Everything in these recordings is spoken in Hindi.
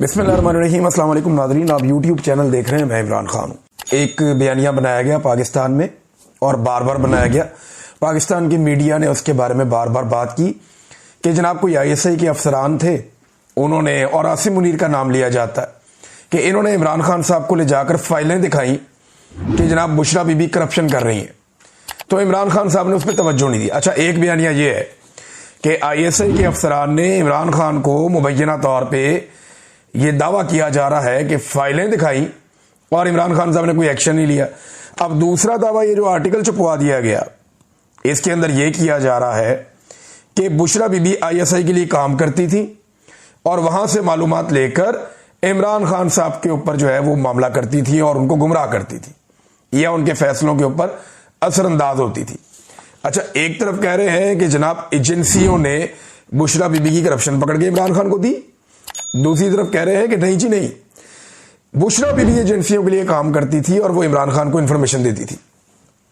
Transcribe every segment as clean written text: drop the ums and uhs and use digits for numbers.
बिस्मिल्लाहिर्रहमानिर्रहीम। अस्सलाम वालेकुम नाज़रीन, आप यूट्यूब चैनल देख रहे हैं। मैं इमरान खान हूँ। एक बयानिया बनाया गया पाकिस्तान में और बार बार बनाया गया। पाकिस्तान की मीडिया ने उसके बारे में बार बार बात की कि जनाब कोई ISI के अफसरान थे, उन्होंने, और आसिम मुनीर का नाम लिया जाता है, कि इन्होंने इमरान खान साहब को ले जाकर फाइलें दिखाई कि जनाब बुशरा बीबी करप्शन कर रही हैं। तो इमरान खान साहब ने उस पर तवज्जो नहीं दी। अच्छा, एक बयानिया ये है कि ISI के अफसरान ने इमरान खान को मुबैना तौर पर ये दावा किया जा रहा है कि फाइलें दिखाई और इमरान खान साहब ने कोई एक्शन नहीं लिया। अब दूसरा दावा, ये जो आर्टिकल छपवा दिया गया, इसके अंदर यह किया जा रहा है कि बुशरा बीबी ISI के लिए काम करती थी और वहां से मालूमात लेकर इमरान खान साहब के ऊपर जो है वो मामला करती थी और उनको गुमराह करती थी या उनके फैसलों के ऊपर असरअंदाज होती थी। अच्छा, एक तरफ कह रहे हैं कि जनाब एजेंसियों ने बुशरा बीबी की करप्शन पकड़ के इमरान खान को दी, दूसरी तरफ कह रहे हैं कि नहीं जी नहीं, बुशरा बीबी एजेंसियों के लिए काम करती थी और वो इमरान खान को इंफॉर्मेशन देती थी।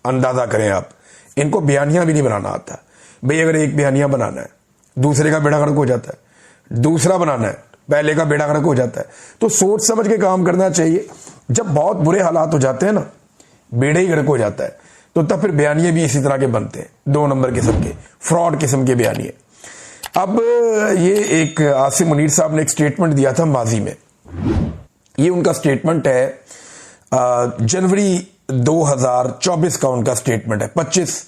अंदाजा करें आप, इनको बयानिया भी नहीं बनाना आता भाई। अगर एक बयानिया बनाना है, दूसरे का बेड़ा गर्क हो जाता है, दूसरा बनाना है, पहले का बेड़ा गर्क हो जाता है। तो सोच समझ के काम करना चाहिए। जब बहुत बुरे हालात हो जाते हैं ना, बेड़े ही गर्क हो जाता है, तो तब फिर बयानिए भी इसी तरह के बनते हैं, 2 नंबर किस्म के, फ्रॉड किस्म के बयानिए। अब ये एक आसिम मुनीर साहब ने एक स्टेटमेंट दिया था माजी में। ये उनका स्टेटमेंट है, जनवरी 2024 का उनका स्टेटमेंट है। 25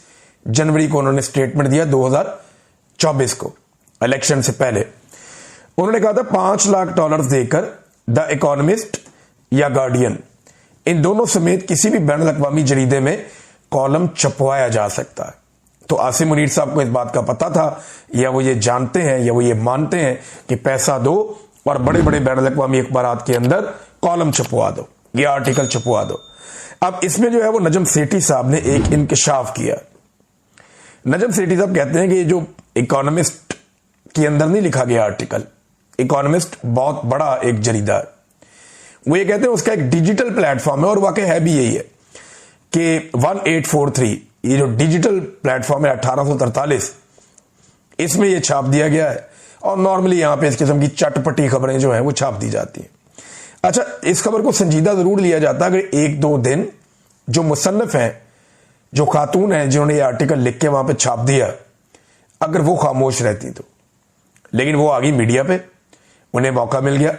जनवरी को उन्होंने स्टेटमेंट दिया 2024 को, इलेक्शन से पहले। उन्होंने कहा था $5 लाख देकर द इकोनॉमिस्ट या गार्डियन, इन दोनों समेत किसी भी बैन अल-अक़वामी जरीदे में कॉलम छपवाया जा सकता है। तो आसिम मुनीर साहब को इस बात का पता था, या वो ये जानते हैं या वो ये मानते हैं कि पैसा दो और बड़े बड़े बैन अल-अक़वामी अखबारात के अंदर कॉलम छपवा दो, ये आर्टिकल छपवा दो। अब इसमें जो है वो नजम सेठी साहब ने एक इंकशाफ किया। नजम सेठी साहब कहते हैं कि ये जो इकोनॉमिस्ट के अंदर नहीं लिखा गया आर्टिकल, इकोनॉमिस्ट बहुत बड़ा एक जरीदा है, वो ये कहते हैं उसका एक डिजिटल प्लेटफॉर्म है, और वाकई है भी यही है कि 1843 ये जो डिजिटल प्लेटफॉर्म है 1843, इसमें ये छाप दिया गया है। और नॉर्मली यहां पे इस किस्म की चटपटी खबरें जो हैं वो छाप दी जाती हैं। अच्छा, इस खबर को संजीदा जरूर लिया जाता है अगर 1-2 दिन जो मुसन्निफ हैं, जो खातून हैं जिन्होंने ये आर्टिकल लिख के वहां पे छाप दिया, अगर वो खामोश रहती तो। लेकिन वो आ गई मीडिया पे, उन्हें मौका मिल गया,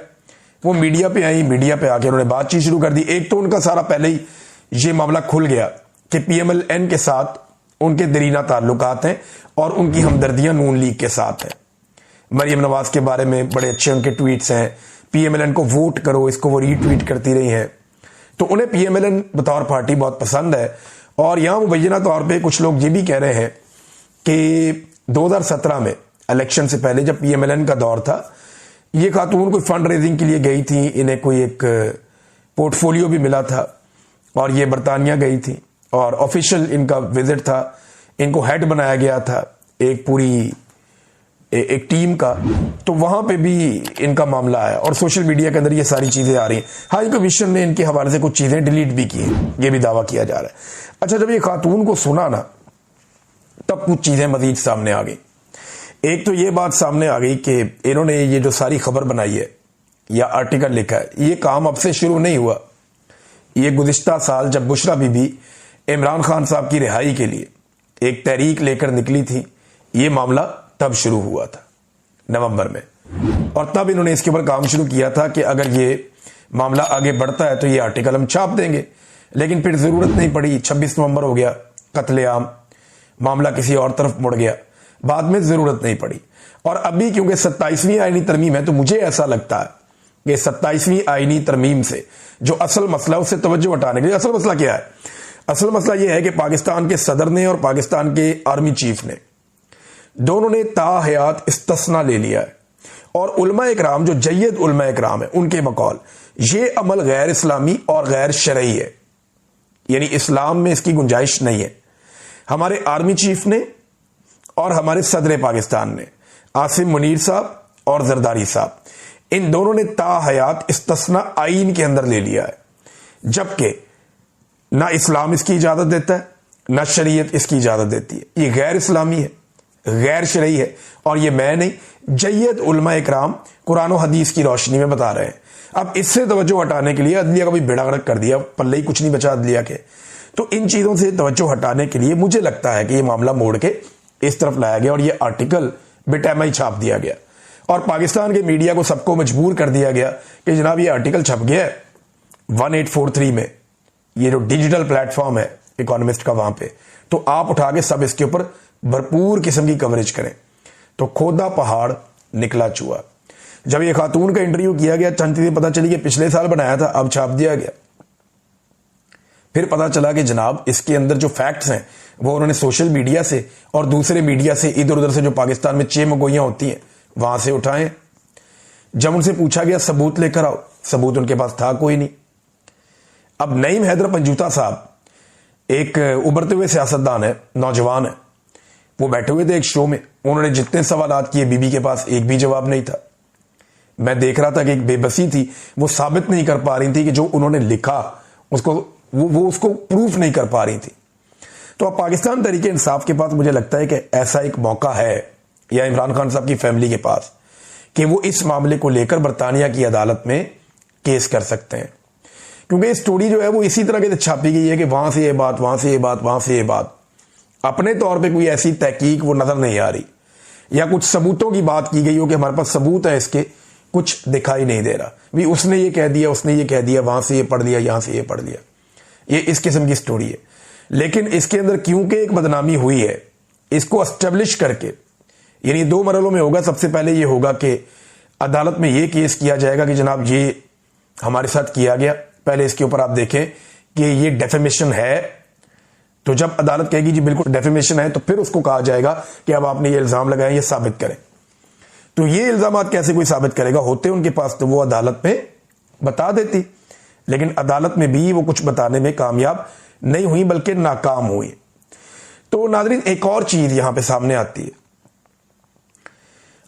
वो मीडिया पे आई, मीडिया पे आके उन्होंने बातचीत शुरू कर दी। एक तो उनका सारा पहले ही ये मामला खुल गया कि PMLN के साथ उनके दरीना ताल्लुकात हैं और उनकी हमदर्दियां नून लीग के साथ हैं। मरियम नवाज के बारे में बड़े अच्छे उनके ट्वीट्स हैं, PMLN को वोट करो, इसको वो रीट्वीट करती रही हैं। तो उन्हें PMLN बतौर पार्टी बहुत पसंद है। और यहां मुबैना तौर पर कुछ लोग ये भी कह रहे हैं कि 2017 में इलेक्शन से पहले जब PMLN का दौर था, ये खातून कोई फंड रेजिंग के लिए गई थी, इन्हें कोई एक पोर्टफोलियो भी मिला था और ये बरतानिया गई थी और ऑफिशियल इनका विजिट था, इनको हेड बनाया गया था एक पूरी एक टीम का। तो वहां पे भी इनका मामला आया और सोशल मीडिया के अंदर ये सारी चीजें आ रही हैं। हाई कमीशन ने इनके हवाले से कुछ चीजें डिलीट भी की हैं, ये भी दावा किया जा रहा है। अच्छा, जब ये खातून को सुना ना, तब कुछ चीजें मजीद सामने आ गई। एक तो ये बात सामने आ गई कि इन्होंने ये जो सारी खबर बनाई है या आर्टिकल लिखा है, ये काम अब से शुरू नहीं हुआ। ये गुज़िश्ता साल जब बुशरा बीबी इमरान खान साहब की रिहाई के लिए एक तहरीक लेकर निकली थी, ये मामला तब शुरू हुआ था नवंबर में। और तब इन्होंने इसके ऊपर काम शुरू किया था कि अगर ये मामला आगे बढ़ता है तो ये आर्टिकल हम छाप देंगे। लेकिन फिर जरूरत नहीं पड़ी, 26 नवंबर हो गया, कत्लेआम, मामला किसी और तरफ मुड़ गया, बाद में जरूरत नहीं पड़ी। और अभी क्योंकि 27वीं आईनी तरमीम है, तो मुझे ऐसा लगता है कि 27वीं आईनी तरमीम से जो असल मसला उससे तवज्जो हटाने के लिए, असल मसला क्या है? असल मसला यह है कि पाकिस्तान के सदर ने और पाकिस्तान के आर्मी चीफ ने दोनों ने ताहयात इस्तिस्ना ले लिया है। और उलमा इकराम, जो जय्यद उलमा इकराम है, उनके बकौल ये अमल गैर इस्लामी और गैर शरई है, यानी इस्लाम में इसकी गुंजाइश नहीं है। हमारे आर्मी चीफ ने और हमारे सदर पाकिस्तान ने, आसिम मुनीर साहब और जरदारी साहब, इन दोनों ने ताहयात इस्तिस्ना आईन के अंदर ले लिया है, जबकि ना इस्लाम इसकी इजाजत देता है, ना शरीयत इसकी इजाजत देती है। ये गैर इस्लामी है। गैर शरई है, और ये मैं नहीं, जय्यद उलमा इकराम कुरान और हदीस की रोशनी में बता रहे हैं। अब इससे तवज्जो हटाने के लिए अदलिया का भी बेड़ा गर्क कर दिया, पल्ले ही कुछ नहीं बचा अदलिया के। तो इन चीजों से तवज्जो हटाने के लिए मुझे लगता है कि ये मामला मोड़ के इस तरफ लाया गया और ये आर्टिकल बेटैमा ही छाप दिया गया, और पाकिस्तान के मीडिया को सबको मजबूर कर दिया गया कि जनाब ये आर्टिकल छप गया है 1843 में, ये जो डिजिटल प्लेटफॉर्म है इकोनॉमिस्ट का वहां पे, तो आप उठा के सब इसके ऊपर भरपूर किस्म की कवरेज करें। तो खोदा पहाड़ निकला चूहा। जब ये खातून का इंटरव्यू किया गया, चंद चीजें पता चली कि पिछले साल बनाया था, अब छाप दिया गया। फिर पता चला कि जनाब इसके अंदर जो फैक्ट्स हैं वो उन्होंने सोशल मीडिया से और दूसरे मीडिया से, इधर उधर से जो पाकिस्तान में चेमगोइयां होती हैं वहां से उठाए। जब उनसे पूछा गया सबूत लेकर आओ, सबूत उनके पास था कोई नहीं। अब नईम हैदर पंजूता साहब एक उभरते हुए सियासतदान है, नौजवान है, वो बैठे हुए थे एक शो में, उन्होंने जितने सवाल किए बीबी के पास एक भी जवाब नहीं था। मैं देख रहा था कि एक बेबसी थी, वो साबित नहीं कर पा रही थी कि जो उन्होंने लिखा उसको वो उसको प्रूफ नहीं कर पा रही थी। तो अब पाकिस्तान तहरीक इंसाफ के पास मुझे लगता है कि ऐसा एक मौका है, या इमरान खान साहब की फैमिली के पास, कि वो इस मामले को लेकर बरतानिया की अदालत में केस कर सकते हैं। क्योंकि ये स्टोरी जो है वो इसी तरह के छापी गई है कि वहां से ये बात, वहां से ये बात, वहां से ये बात, अपने तौर पे कोई ऐसी तहकीक वो नजर नहीं आ रही, या कुछ सबूतों की बात की गई हो कि हमारे पास सबूत है, इसके कुछ दिखाई नहीं दे रहा, भी उसने ये कह दिया, उसने ये कह दिया, वहां से ये पढ़ दिया, यहां से ये पढ़ दिया। ये इस किस्म की स्टोरी है। लेकिन इसके अंदर क्योंकि एक बदनामी हुई है, इसको एस्टेब्लिश करके, यानी दो मरहलों में होगा। सबसे पहले ये होगा कि अदालत में ये केस किया जाएगा कि जनाब ये हमारे साथ किया गया, पहले इसके ऊपर आप देखें कि ये डेफेमेशन है। तो जब अदालत कहेगी जी बिल्कुल डेफेमेशन है, तो फिर उसको कहा जाएगा कि अब आपने ये इल्जाम लगाए, ये साबित करें। तो ये इल्जाम कैसे कोई साबित करेगा, होते उनके पास तो वो अदालत में बता देती, लेकिन अदालत में भी वो कुछ बताने में कामयाब नहीं हुई, बल्कि नाकाम हुई। तो नाज़रीन, एक और चीज यहां पे सामने आती है।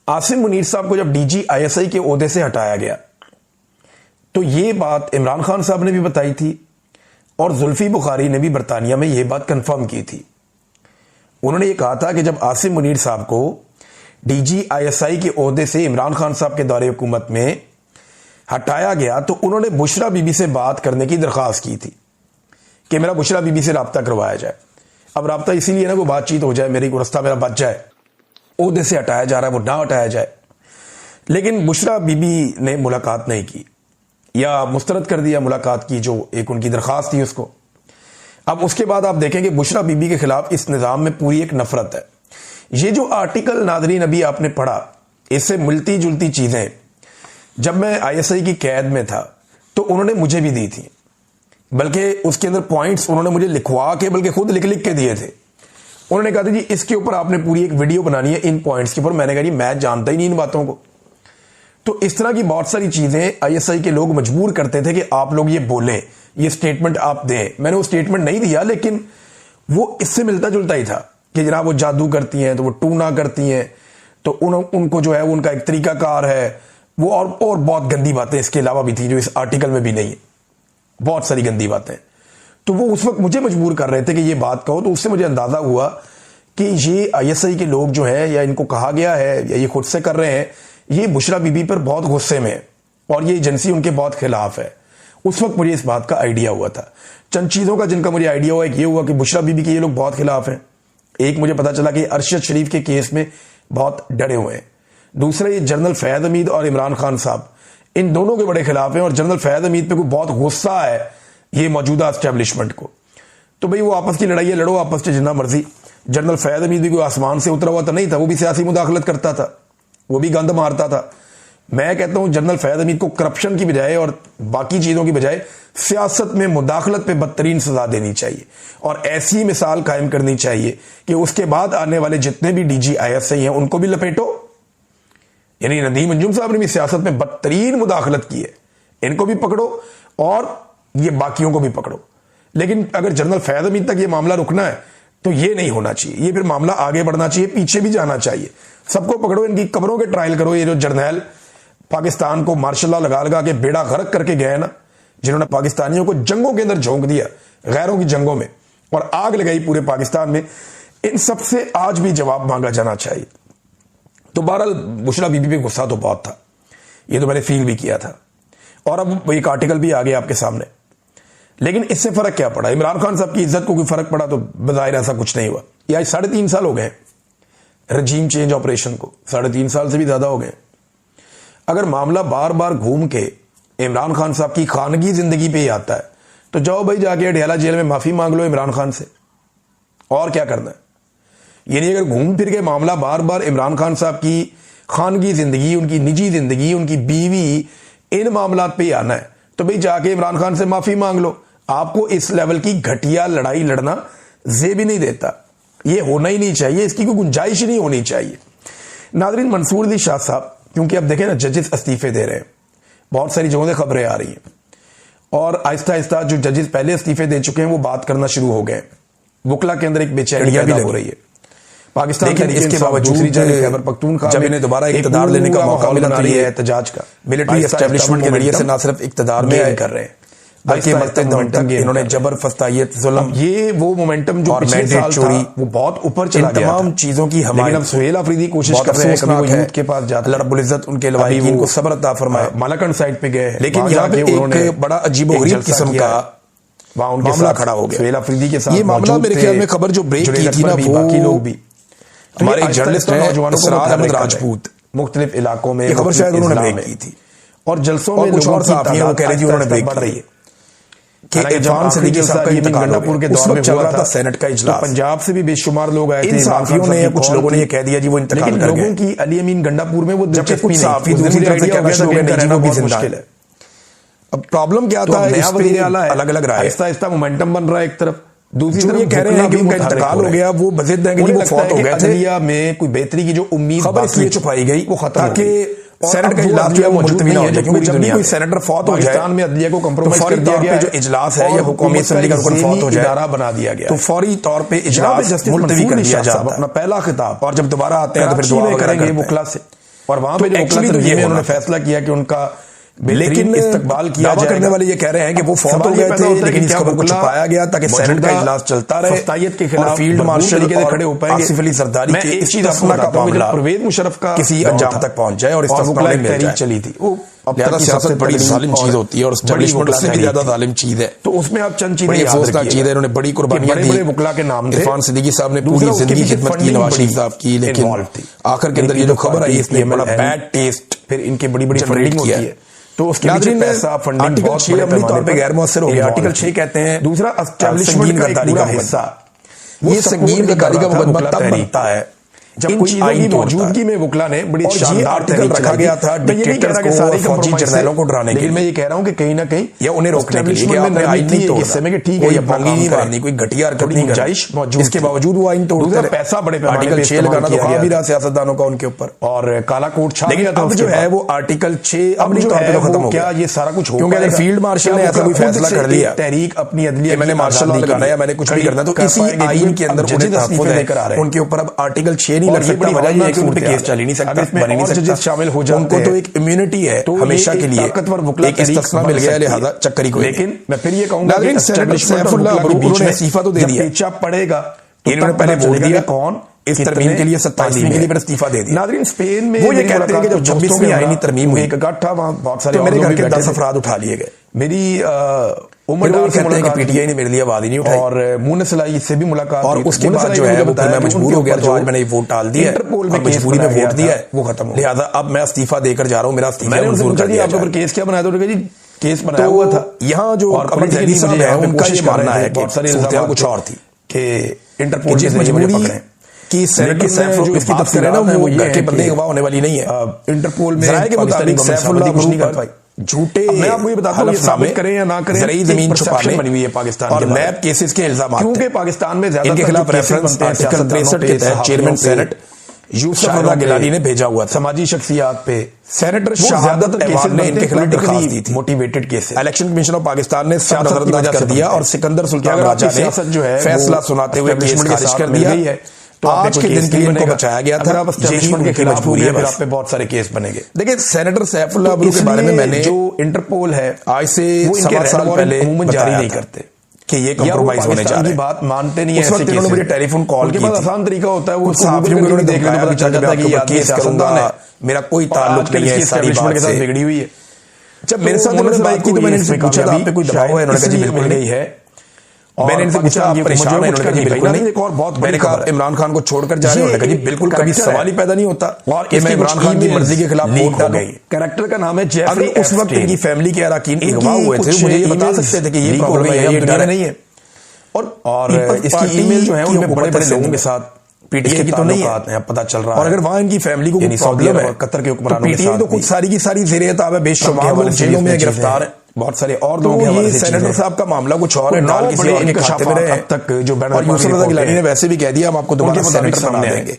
आसिम मुनीर साहब को जब डीजी आईएसआई के ओहदे से हटाया गया, तो ये बात इमरान खान साहब ने भी बताई थी और जुल्फी बुखारी ने भी बरतानिया में यह बात कंफर्म की थी। उन्होंने ये कहा था कि जब आसिम मुनीर साहब को डीजी आईएसआई के ओहदे से इमरान खान साहब के दौरे हुकूमत में हटाया गया, तो उन्होंने बुशरा बीबी से बात करने की दरख्वास्त की थी कि मेरा बुशरा बीबी से राब्ता करवाया जाए। अब राब्ता इसीलिए ना, वो बातचीत हो जाए, मेरी गुरस्ता मेरा बच जाए, ओहदे से हटाया जा रहा है वो ना हटाया जाए। लेकिन बुशरा बीबी ने मुलाकात नहीं की, या मुस्तरद कर दिया मुलाकात की, जो एक उनकी दरख्वास्त थी उसको। अब उसके बाद आप देखेंगे बुशरा बीबी के खिलाफ इस निजाम में पूरी एक नफरत है। ये जो आर्टिकल नादरीन अभी आपने पढ़ा, इससे मिलती जुलती चीजें जब मैं आईएसआई की कैद में था तो उन्होंने मुझे भी दी थी, बल्कि उसके अंदर पॉइंट्स उन्होंने मुझे लिखवा के, बल्कि खुद लिख लिख के दिए थे। उन्होंने कहा था जी इसके ऊपर आपने पूरी एक वीडियो बनानी है इन पॉइंट्स के ऊपर। मैंने कहा जी मैं जानता ही नहीं इन बातों को। तो इस तरह की बहुत सारी चीजें आईएसआई के लोग मजबूर करते थे कि आप लोग ये बोलें, ये स्टेटमेंट आप दें। मैंने वो स्टेटमेंट नहीं दिया, लेकिन वो इससे मिलता जुलता ही था कि जनाब वो जादू करती हैं, तो वो टूना करती हैं, तो उनको जो है उनका एक तरीकाकार है वो, और बहुत गंदी बातें इसके अलावा भी थी जो इस आर्टिकल में भी नहीं है, बहुत सारी गंदी बातें। तो वो उस वक्त मुझे मजबूर कर रहे थे कि ये बात कहो। तो उससे मुझे अंदाजा हुआ कि ये आईएसआई के लोग जो है, या इनको कहा गया है या ये खुद से कर रहे हैं, ये बुशरा बीबी पर बहुत गुस्से में है और ये एजेंसी उनके बहुत खिलाफ है। उस वक्त मुझे इस बात का आइडिया हुआ था। चंद चीजों का जिनका मुझे आइडिया हुआ, ये हुआ कि बुशरा बीबी के ये लोग बहुत खिलाफ हैं। एक, मुझे पता चला कि अरशद शरीफ के केस में बहुत डरे हुए हैं। दूसरा, ये जनरल फैयद हमीद और इमरान खान साहब, इन दोनों के बड़े खिलाफ हैं, और जनरल फैयद हमीद पे कोई बहुत गुस्सा है ये मौजूदा एस्टेब्लिशमेंट को। तो भाई वो आपस की लड़ाई है, लड़ो आपस में जितना मर्जी। जनरल फैयद हमीद भी कोई आसमान से उतरा हुआ तो नहीं था, वो भी सियासी मुदाखलत करता था, वो भी गंद मारता था। मैं कहता हूं जनरल फैयद हमीद को करप्शन की बजाय और बाकी चीजों की बजाय सियासत में मुदाखलत पे बदतरीन सजा देनी चाहिए, और ऐसी मिसाल कायम करनी चाहिए कि उसके बाद आने वाले जितने भी डीजी आईएसआई हैं उनको भी लपेटो। यानी नदीम अंजुम साहब ने भी सियासत में बदतरीन मुदाखलत की है, इनको भी पकड़ो और ये बाकियों को भी पकड़ो। लेकिन अगर जनरल फैयद हमीद तक ये मामला रुकना है तो ये नहीं होना चाहिए, ये फिर मामला आगे बढ़ना चाहिए, पीछे भी जाना चाहिए। सबको पकड़ो, इनकी कब्रों के ट्रायल करो। ये जो जर्नैल पाकिस्तान को मार्शल लॉ लगा लगा के बेड़ा गर्क करके गए ना, जिन्होंने पाकिस्तानियों को जंगों के अंदर झोंक दिया, गैरों की जंगों में, और आग लगाई पूरे पाकिस्तान में, इन सबसे आज भी जवाब मांगा जाना चाहिए। तो बहरहाल बुशरा बीबी पे गुस्सा तो बहुत था, ये तो मैंने फील भी किया था, और अब एक आर्टिकल भी आ गया आपके सामने। लेकिन इससे फर्क क्या पड़ा? इमरान खान साहब की इज्जत को कोई फर्क पड़ा? तो बजाहिर ऐसा कुछ नहीं हुआ। ये आज 3.5 साल हो गए रजीम चेंज ऑपरेशन को, 3.5 साल से भी ज्यादा हो गए। अगर मामला बार बार घूम के इमरान खान साहब की खानगी जिंदगी पे ही आता है, तो जाओ भाई जाके अडयाला जेल में माफी मांग लो इमरान खान से, और क्या करना है। यानी अगर घूम फिर के मामला बार बार इमरान खान साहब की खानगी जिंदगी, उनकी निजी जिंदगी, उनकी बीवी, इन मामलात पे ही आना है, तो भाई जाके इमरान खान से माफी मांग लो। आपको इस लेवल की घटिया लड़ाई लड़ना जेब ही नहीं देता, ये होना ही नहीं चाहिए, इसकी कोई गुंजाइश ही नहीं होनी चाहिए। नाज़रीन, मंसूर अली शाह साहब, क्योंकि अब देखें ना जजेस इस्तीफे दे रहे हैं, बहुत सारी जगहों से खबरें आ रही हैं, और आहिस्ता आहिस्ता जो जजेस पहले इस्तीफे दे चुके हैं वो बात करना शुरू हो गए। वुकला के अंदर एक बेचैनी पैदा हो रही है पाकिस्तान के। इसके बावजूद खैबर पख्तूनख्वा जब इन्हें दोबारा इक़्तिदार लेने का मौका मिला तो ये एहतजाज का मिलिट्री एस्टेब्लिशमेंट के जरिए से ना सिर्फ इक़्तिदार में आए कर रहे हैं, बल्कि मरते दम तक इन्होंने जबर, फस्तायत, जुल्म, ये वो मोमेंटम जो पिछले साल चोरी, वो बहुत ऊपर चला गया। तमाम चीजों की हमारी, अब सुहेल अफरीदी कोशिश कर रहे हैं कभी वो यूथ के पास जाता, अल्लाह रब्बुल इज्जत उनके लवाहिकीन को सब्र अता फरमाए, मालाकंड साइड पे गए, लेकिन यहाँ पे एक बड़ा अजीबोगरीब किस्म का मामला खड़ा हो गया सुहेल अफरीदी के साथ। ये मामला मेरे ख्याल में खबर जो ब्रेक की थी ना, बाकी लोग भी, हमारे जर्नलिस्ट हैं राजपूत, मुख्तलिफ इलाकों में खबर शायद उन्होंने ब्रेक की थी, और जलसों में कुछ और साथियों को कह रही थी उन्होंने ब्रेक बढ़ रही है कि इरफान सदीकी साहब का इंतकाल गंडापुर के दौर में चल रहा था सेनेट का इजलास, पंजाब से भी बेशुमार लोग आए थे। इन साथियों ने, कुछ लोगों ने ये कह दिया जी वो इंतकाल कर गए, लेकिन लोगों की अली अमीन गंडापुर में वो दिलचस्पी नहीं, साफी दूसरी तरफ से कहना शुरू हो गए रहना बहुत मुश्किल है। अब प्रॉब्लम क्या था, नया वज़ीर आला है, अलग अलग राय, आहिस्ता आहिस्ता मोमेंटम बन रहा है एक तरफ, दूसरी तरफ ये कह रहे हैं कि उनका इंतकाल हो गया, वो बजिद है कि वो फौत हो गए थे, में कोई बेहतरी की जो उम्मीद खबर इसलिए छुपाई गई वो खत्म, ताकि सेनेट का इजलास जो है वो मुलतवी ना हो जाए, क्योंकि जब भी कोई सेनेटर फौत हो जाए में अदलिया को कंप्रोमाइज कर दिया गया, जो इजलास है या हुकूमी असेंबली का रुकन फौत हो जाए, इदारा बना दिया गया, तो फौरी तौर पे इजलास मुलतवी कर दिया जाता है, अपना पहला खिताब, और जब दोबारा आते हैं तो फिर दुआ करेंगे वुकला से, और वहां पे जो वुकला से उन्होंने फैसला किया कि उनका लेकिन इस्तकबाल किया जाएगा। करने वाले ये कह रहे हैं कि वो फौत हो गए थे, लेकिन इस खबर को छुपाया गया ताकि सेनेट का इजलास चलता रहे, फस्तायत के खिलाफ फील्ड मार्शल के खड़े हो पाएंगे, आसिफ अली जरदारी के इस तस्मा का मामला परवेज मुशर्रफ का किसी अंजाम तक पहुंच जाए, और इस तस्मा में तहरीक चली थी। अब ज्यादा सियासत बड़ी जालिम चीज होती है, और एस्टेब्लिशमेंट उससे भी ज्यादा जालिम चीज है, तो उसमें आप चंद चीजें अफसोसनाक चीज है, इन्होंने बड़ी कुर्बानियां दी, बड़े वुकला के नाम इरफान सिद्दीकी साहब ने पूरी जिंदगी खिदमत की नवाज शरीफ साहब की, लेकिन आखिर के अंदर ये जो खबर आई इसने बड़ा बैड टेस्ट, फिर इनकी बड़ी बड़ी फंडिंग होती है, तो उसके पीछे पैसा फंडिंग बहुत बड़े पैमाने पे गैर मुअस्सर हो गया। आर्टिकल 6 कहते हैं दूसरा एस्टेब्लिशमेंट का गद्दारी का हिस्सा, ये संगीन गद्दारी का मुकदमा तब बनता है जब कोई आईन की मौजूदगी में वुकला ने बड़ी शानदार आर्टिकल रखा गया था डिक्टेटर्स को, सारे फौजी जर्नैलों को डराने के लिए। मैं ये कह रहा हूं कि कहीं ना कहीं या उन्हें रोकने के लिए कि आपने आईन नहीं तोड़ा, इससे में ठीक है ये बंगी नहीं मारनी, कोई घटिया हरकत नहीं गुंजाइश मौजूद, इसके बावजूद वो आईन तोड़ते रहे, पैसा बड़े पैमाने पे आर्टिकल 6 लगाना तो आ भी रहा सियासतदानों का उनके ऊपर, और काला कोट छा गया था। अब जो है वो आर्टिकल 6 अमली तौर पे खत्म हो गया, ये सारा कुछ हो, क्योंकि अगर फील्ड मार्शल ने ऐसा कोई फैसला कर लिया, तहरीक अपनी अदलिया मैंने मार्शल लॉ लगाना है, मैंने कुछ भी करना, तो इसी आईन के अंदर उन्हें तहफ्फुज़ लेकर आ रहे हैं, उनके ऊपर अब आर्टिकल 6 नहीं लग सकता, वजह कि उन पे केस चल ही नहीं सकता, बन नहीं सकता, शामिल हो जाते उनको तो एक इम्यूनिटी है तो हमेशा के लिए, ताकतवर वुकला एक इस्तिस्ना मिल गया, लिहाजा चक्करी को। लेकिन मैं फिर ये कहूंगा कि सैफुल्लाह उन्होंने इस्तीफा तो दे दिया, पेचा पड़ेगा, इन्होंने पहले वोट दिया कौन इस तरमीम के लिए 27वीं के लिए फिर इस्तीफा दे दिया। नाज़रीन, स्पेन में वो ये कहते हैं कि जब 26वीं आईनी तरमीम हुई, एक इकट्ठा वहां बहुत सारे मेरे घर के 10 अफराद उठा लिए गए, मेरी उम्रदार से कहते हैं कि पीटीआई ने मेरे लिए आवाज नहीं उठाई, और मुंह सलाई से भी मुलाकात, और उसके बाद जो है वो मैं मजबूर हो गया, तो आज मैंने वोट डाल दिया, इंटरपोल में मजबूरी में वोट दिया है, वो खत्म हो, लिहाजा अब मैं इस्तीफा देकर जा रहा हूं, मेरा इस्तीफा मंजूर कर दिया। आपके ऊपर केस क्या बनाया? तो जी केस बनाया हुआ था, यहाँ जो अमर जैदी साहब है उनका ये मानना है कि बहुत सारे इल्जाम कुछ और थी कि इंटरपोल जिस मजबूरी पकड़े कि सेनेटर जो इसकी तफसीर है ना वो के बंदे गवाह होने वाली नहीं है, इंटरपोल में के मुताबिक सैफुल्लाह कुछ नहीं कर पाई, झूठे मैं आपको ये बताता हूं, ये साबित करें या ना करें, ज़रूरी जमीन छुपाने बनी हुई है पाकिस्तान के, और लैब केसेस के इल्जाम, क्योंकि पाकिस्तान में ज्यादा इनके खिलाफ रेफरेंस आर्टिकल 63 के तहत चेयरमैन सेनेट यूसुफ रज़ा गिलानी ने भेजा हुआ था, समाजी शख्सियात पे सेनेटर शहादत केसेस ने इनके खिलाफ दरखास्त दी थी, motivated cases. Election commission of Pakistan ने सब नजरअंदाज कर दिया, और सिकंदर सुल्तान राजा ने फैसला सुनाते हुए केस खारिज कर दिया है, तो आज के दिन के लिए इनको बचाया गया था, अब एस्टेब्लिशमेंट के खिलाफ मजबूरी है, फिर आप पे बहुत सारे केस बनेंगे। देखिए, सेनेटर सैफुल्लाह के बारे में मैंने जो इंटरपोल है आज से 7 साल पहले जारी नहीं करते कि ये कंप्रोमाइज होने जा रहे हैं, बात मानते नहीं है। उस वक्त इन्होंने मुझे टेलीफोन कॉल की थी, आसान तरीका होता है, वो साथियों को उन्होंने दिखाया कि चल जाता है कि ये केस करूंगा, मेरा कोई ताल्लुक नहीं है सारी बात से, बिगड़ी हुई है। जब मेरे साथ उन्होंने बात की तो मैंने इनसे पूछा आप पे कोई दबाव है? उन्होंने कहा जी बिल्कुल नहीं है। मैंने इनसे पूछा आप परेशान हैं? उन्होंने कहा जी बिल्कुल नहीं। और बहुत मैंने कहा इमरान खान को छोड़कर जा रहे हैं? उन्होंने कहा जी बिल्कुल, कभी सवाल ही पैदा नहीं होता और कि मैं इमरान खान की मर्जी के खिलाफ वोट हो गई। कैरेक्टर का नाम है जेफरी। उस वक्त इनकी फैमिली के अरकान अगवा हुए थे, मुझे ये बता सकते थे कि ये प्रॉब्लम है, ये दुनिया में नहीं है। और इसकी ईमेल जो है उनमें बड़े बड़े लोगों के साथ पीटीआई की तो नहीं है, पता चल रहा है। और अगर वहां इनकी फैमिली को प्रॉब्लम है कतर के हुक्मरानों के साथ, तो कुछ सारी की सारी ज़ेर-ए-ताब है, बेशुमार लोग जेलों में गिरफ्तार है, बहुत सारे और लोग हैं। ये सेनेटर साहब का मामला कुछ और है, डाल किसी और के खाते में रहे तक जो बैनर, और यूसुफ रज़ा गिलानी ने वैसे भी कह दिया हम आपको दोबारा सेनेटर बना देंगे,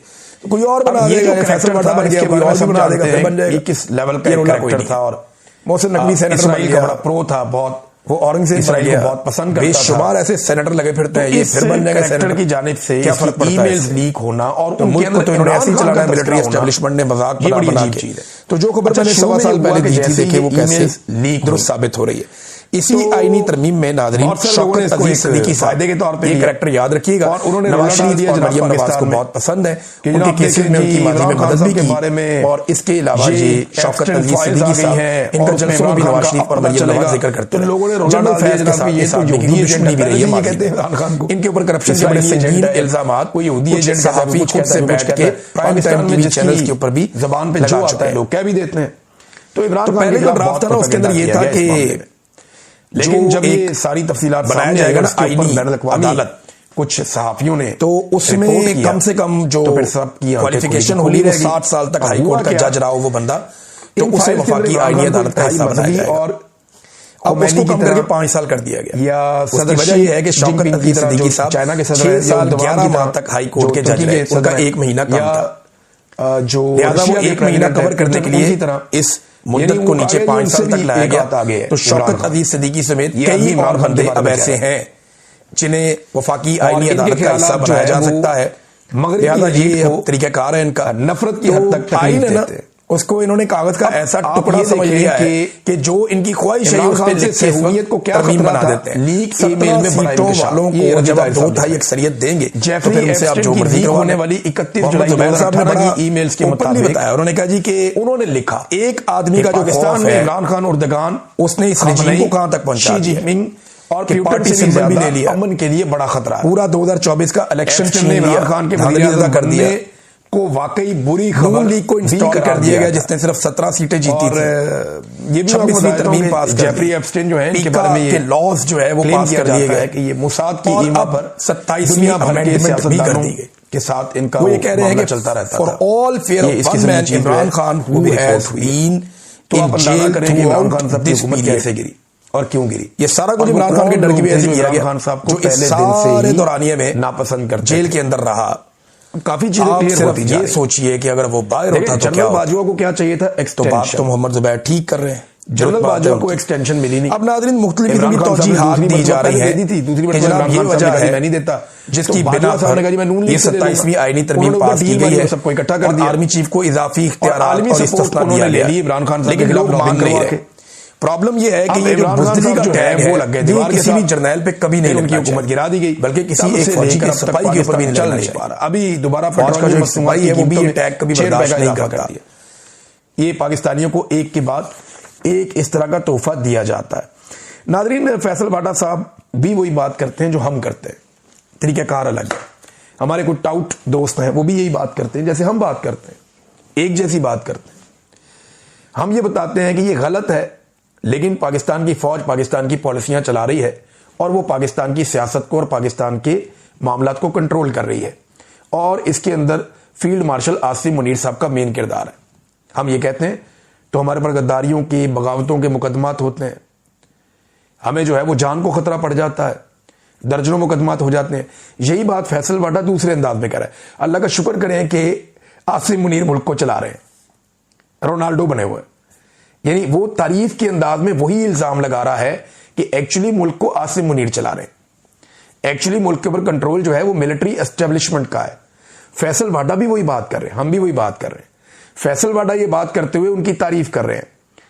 कोई और बना देगा, फैसल वादा बन गया, कोई और बना देगा, फिर बन जाएगा। किस लेवल का कैरेक्टर था। और मोहसिन नकवी सेनेटर बन गया, बड़ा प्रो था, बहुत वो औरंगजेब को बहुत पसंद करता था, बेशुमार ऐसे सेनेटर लगे फिरते हैं, ये फिर बन जाएगा सेनेटर की जानिब से। क्या फर्क पड़ता है? ईमेल्स लीक होना और उनके अंदर तो इन्होंने ऐसे ही चलाना है, मिलिट्री एस्टेब्लिशमेंट ने मजाक बना के। तो जो खबर मैंने 1.25 साल पहले दी थी, देखिए वो कैसे लीक दुरुस्त साबित हो रही है। इसी आईनी तरमीम में नाज़रीन शौकत अजीज सिद्दीकी फायदे के तौर पे ये कैरेक्टर याद रखिएगा, और उन्होंने नवाज शरीफ और मरियम नवाज को बहुत पसंद है, उनके केसेस में उनकी माजी में मदद भी की। और इसके अलावा ये शौकत अजीज सिद्दीकी साहब, इनका जलसों में भी नवाज शरीफ और मरियम नवाज जिक्र करते हैं। लोगों ने जनरल फैज के साथ ये साथ में दुश्मनी भी रही है माजी में। इनके ऊपर करप्शन के बड़े संगीन इल्जामात, कोई यहूदी एजेंट सहाफी खुद से बैठ के प्राइम टाइम टीवी चैनल्स के ऊपर भी जबान पे जो आता है लोग कह भी देते हैं। तो इमरान खान पहले जो ड्राफ्ट था ना उसके अंदर ये था कि, लेकिन जब ये सारी तफसीलात बनाया जाएगा ना आईनी अदालत कुछ सहाफियों ने, तो उसमें कम से कम जो क्वालिफिकेशन होगी वो 60 साल तक हाई कोर्ट का जज रहा हो वो बंदा, तो उसे वफाकी आईनी अदालत का हिस्सा बनाया जाएगा। और अब उसको कम करके 5 साल कर दिया गया। या सदर वजह यह है कि शौकत अजीज सिद्दीकी साहब चाइना के सदर 6 साल 11 माह तक हाई कोर्ट के जज रहे, उनका 1 महीना कम था, जो लिहाजा वो 1 महीना कवर करने के लिए इस मुद्दत को नीचे 5 साल तक लाया गया। तो शौकत अजीज सिद्दीकी समेत कई और बंदे अब ऐसे हैं जिन्हें वफाकी आईनी अदालत का हिस्सा बनाया जा सकता है। लिहाजा ये तरीकाकार है इनका, नफरत की हद तक तकलीफ देते हैं। उसको इन्होंने कागज का ऐसा टुकड़ा समझ लिया है कि जो इनकी ख्वाहिश है उस पे लिखे हुए को क्या बना देते हैं। लीक ईमेल में सीटों वालों को जब आप 2/3 अक्सरियत देंगे तो फिर उनसे आप जो मर्जी होने वाली 31 जुलाई जुबैर साहब ने बड़ा ईमेल्स के मुताबिक बताया। उन्होंने कहा जी कि उन्होंने लिखा एक आदमी का जो पाकिस्तान में इमरान खान उर्दगान उसने इस रजीम को कहां तक पहुंचा दिया और पार्टी सिंबल भी ले लिया, अमन के लिए बड़ा खतरा है। पूरा 2024 का इलेक्शन छीन इमरान खान के धांधलियां कर दिया को वाकई बुरी खबर लीग को इंस्टॉल कर दिया गया जिसने सिर्फ 17 सीटें जीती थी। ये भी 26वीं तरमीम पास जेफरी एप्स्टेन जो है इनके बारे में ये लॉज जो है वो पास कर दिए गए कि ये मुसाद की ईमा पर 27वीं अमेंडमेंट भी कर दी गई के साथ इनका वो ये कह रहे हैं कि चलता रहता for all fair of one man Imran Khan who has been in jail करेंगे इमरान खान साहब की हुकूमत कैसे गिरी और क्यों गिरी। ये सारा कुछ इमरान खान के डर की वजह से किया गया। खान साहब को पहले दिन से ही दौरानिये में नापसंद कर जेल के अंदर रहा। काफी चीजें क्लियर होती हैं। ये सोचिए कि अगर वो बाहर होता तो क्या, बाजुआ को क्या चाहिए था एक्सटेंशन, तो बात तो मोहम्मद जुबैर ठीक कर रहे हैं, जनरल बाजुआ को एक्सटेंशन मिली नहीं। अब नाज़रीन मुख्तलिफ किस्म की तौजीहात दी जा रही है, जनाब ये वजह है मैं नहीं देता जिसकी बिना पर ये 27वीं आईनी तरमीम पास की गई है, सबको इकट्ठा कर दिया, आर्मी चीफ को इजाफी इख्तियारात और इस्तिस्ना दिया गया इमरान खान, लेकिन लोग मान नहीं रहे। प्रॉब्लम यह है कि ये जो बुज़दिली का टैग है वो लग गया दीवार, किसी भी जर्नैल पे कभी नहीं उनकी हुकूमत गिरा दी गई, बल्कि किसी एक फौजी की सफाई के ऊपर भी चल नहीं पा रहा। अभी दोबारा फौज का जो सफाई है वो भी ये टैग कभी बर्दाश्त नहीं करता। ये पाकिस्तानियों को एक के बाद एक इस तरह का तोहफा दिया जाता है। नाज़रीन फैसल भाटा साहब भी वही बात करते हैं जो हम करते हैं, तरीक़ाकार अलग है। हमारे कुछ टाउट दोस्त हैं वो भी यही बात करते हैं जैसे हम बात करते हैं, एक जैसी बात करते हैं। हम ये बताते हैं कि ये गलत है, लेकिन पाकिस्तान की फौज पाकिस्तान की पॉलिसियां चला रही है और वो पाकिस्तान की सियासत को और पाकिस्तान के मामलात को कंट्रोल कर रही है, और इसके अंदर फील्ड मार्शल आसिम मुनीर साहब का मेन किरदार है। हम ये कहते हैं तो हमारे पर गद्दारियों के बगावतों के मुकदमात होते हैं, हमें जो है वो जान को खतरा पड़ जाता है, दर्जनों मुकदमात हो जाते हैं। यही बात फैसल भाटा दूसरे अंदाज में कह रहा है। अल्लाह का शुक्र करें कि आसिम मुनीर मुल्क को चला रहे हैं, रोनाल्डो बने हुए, यानी वो तारीफ के अंदाज में वही इल्जाम लगा रहा है कि एक्चुअली मुल्क को आसिम मुनीर चला रहे हैं। एक्चुअली मुल्क के ऊपर कंट्रोल जो है वो मिलिट्री एस्टेब्लिशमेंट का है। फैसल भाटा भी वही बात कर रहे हैं, हम भी वही बात कर रहे हैं। फैसल भाटा ये बात करते हुए उनकी तारीफ कर रहे हैं,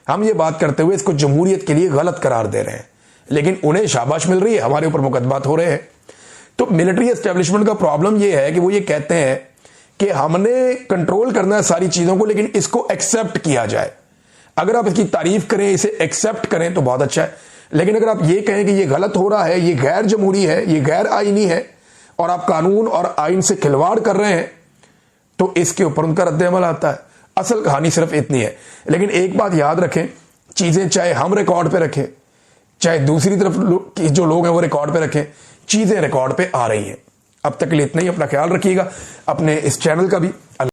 हम ये बात करते हुए इसको जमहूरियत के लिए गलत करार दे रहे हैं। लेकिन उन्हें शाबाश मिल रही है, हमारे ऊपर मुकदमात हो रहे हैं। तो मिलिट्री एस्टेब्लिशमेंट का प्रॉब्लम यह है कि वो ये कहते हैं कि हमने कंट्रोल करना है सारी चीजों को, लेकिन इसको एक्सेप्ट किया जाए। अगर आप इसकी तारीफ करें, इसे एक्सेप्ट करें तो बहुत अच्छा है, लेकिन अगर आप ये कहें कि ये गलत हो रहा है, ये गैर जमहूरी है, ये गैर आईनी है और आप कानून और आइन से खिलवाड़ कर रहे हैं, तो इसके ऊपर उनका रद्द-ए-अमल आता है। असल कहानी सिर्फ इतनी है। लेकिन एक बात याद रखें, चीजें चाहे हम रिकॉर्ड पे रखें, चाहे दूसरी तरफ जो लोग हैं वो रिकॉर्ड पे रखें, चीजें रिकॉर्ड पे आ रही हैं। अब तक के लिए इतना ही। अपना ख्याल रखिएगा, अपने इस चैनल का भी।